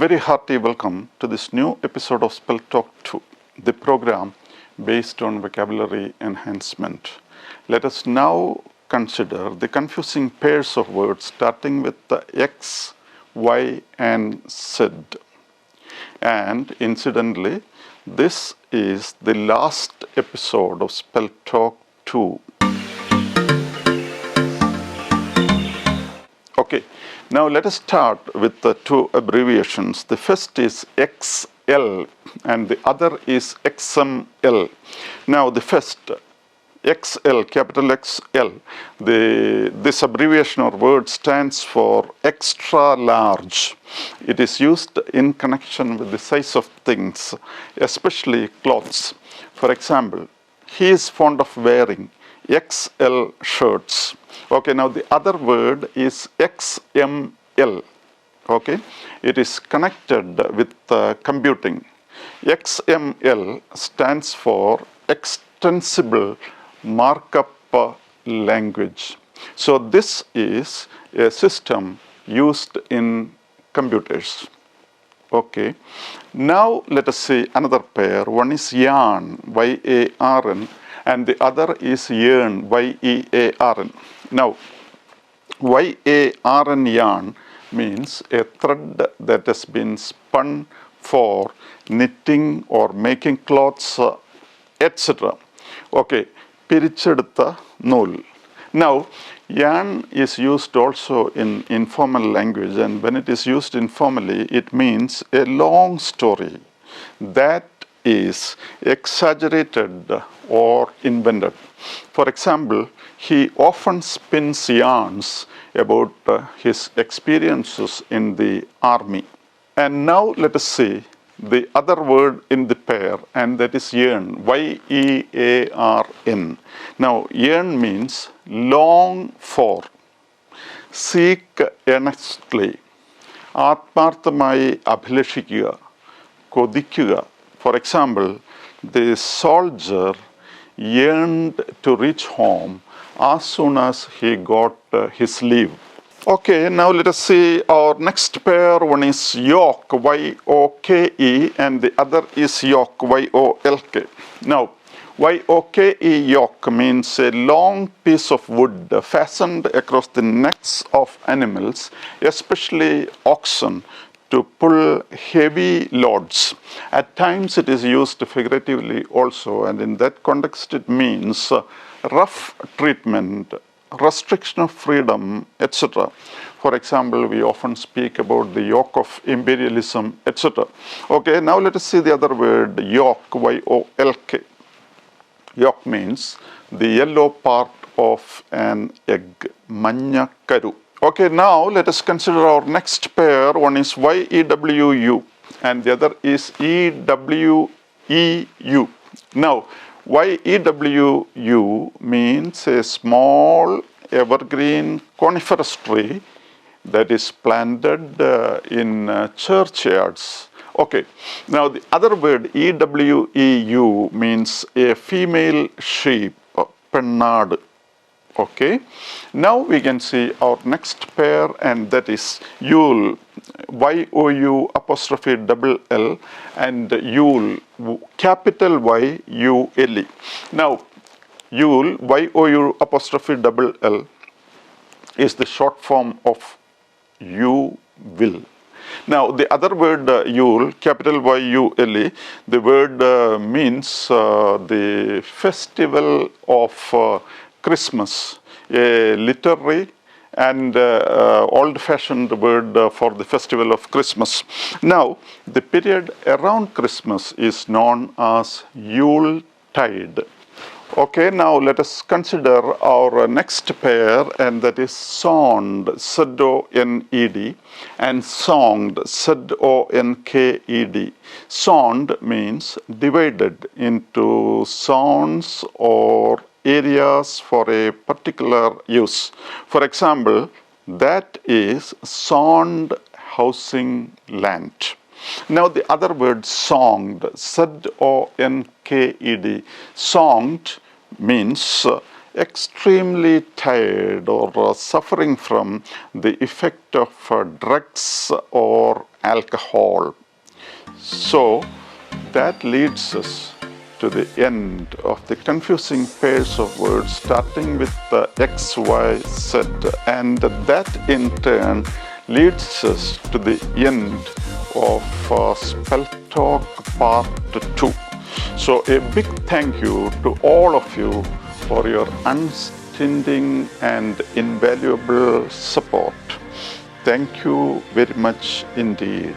very hearty welcome to this new episode of SpellTalk II, the program based on vocabulary enhancement. Let us now consider the confusing pairs of words starting with the X, Y, and Z. And incidentally, this is the last episode of SpellTalk II. Okay, now let us start with the two abbreviations. The first is XL and the other is XML. Now the first, XL, capital XL, this abbreviation or word stands for extra large. It is used in connection with the size of things, especially clothes. For example, he is fond of wearing XL shirts. Okay, now the other word is XML. Okay, it is connected with computing. XML stands for extensible markup language. So this is a system used in computers. Okay, now let us see another pair. One is yarn, Y-A-R-N, and the other is yearn, Y-E-A-R-N. Now, Y-A-R-N yarn means a thread that has been spun for knitting or making clothes, etc. Okay, pirichedutha nool. Now, yarn is used also in informal language, and when it is used informally, it means a long story that is exaggerated or invented. For example, he often spins yarns about his experiences in the army. And now let us see the other word in the pair, and that is yearn, Y-E-A-R-N. Now, yearn means long for, seek earnestly, ആത്മാർത്ഥമായി അഭിലഷിക്കുക, കൊതിക്കുക. For example, the soldier yearned to reach home as soon as he got his leave. Okay, now let us see our next pair. One is yoke, Y-O-K-E, and the other is yoke, Y-O-L-K. Now, Y-O-K-E, yoke, means a long piece of wood fastened across the necks of animals, especially oxen, to pull heavy loads. At times it is used figuratively also, and in that context it means rough treatment, restriction of freedom, etc. For example, we often speak about the yoke of imperialism, etc. Okay, now let us see the other word, yolk, Y-O-L-K. Yolk means the yellow part of an egg, manya karu. Okay, now let us consider our next pair. One is Y-E-W-U and the other is E-W-E-U. Now, Y-E-W-U means a small evergreen coniferous tree that is planted in churchyards. Okay, now the other word E-W-E-U means a female sheep, pennad. Okay, now we can see our next pair, and that is yule, Y-O-U''L and yule, capital Y-U-L-E. Now, yule, Y-O-U''L is the short form of you will. Now, the other word yule, capital Y-U-L-E, the word means the festival of Christmas, a literary and old-fashioned word for the festival of Christmas. Now, the period around Christmas is known as Yule tide. Okay, now let us consider our next pair, and that is soned, Z-O-N-E-D, and songed, Z-O-N-K-E-D. Soned means divided into zones or areas for a particular use. For example, that is zoned housing land. Now the other word songed, Z-O-N-K-E-D, songed means extremely tired or suffering from the effect of drugs or alcohol. So that leads us to the end of the confusing pairs of words starting with X, Y, Z, and that in turn leads us to the end of SpellTalk Part 2. So a big thank you to all of you for your unstinting and invaluable support. Thank you very much indeed.